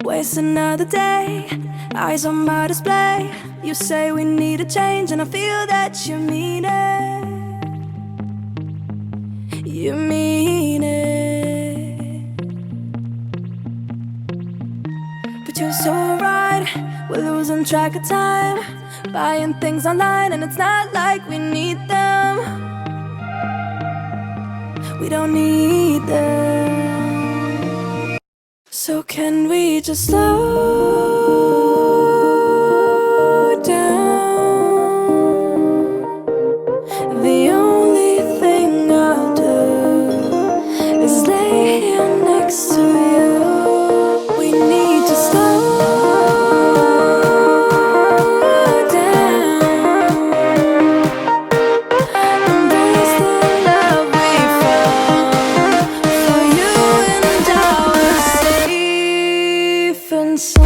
Waste another day, eyes on my display. You say we need a change, and I feel that you mean it. You mean it. But you're so right, we're losing track of time, buying things online, and it's not like we need them. We don't need them. So can we just slow down? The only thing I'll do is lay here next to you. We need to slow down. Embrace the love we found. For you and I were safe and sound.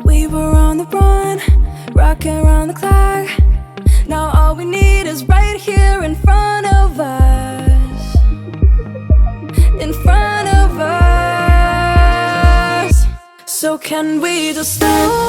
We were on the run, rocking around the clock. Now all we need is right here in front of us. In front of us. So can we just slow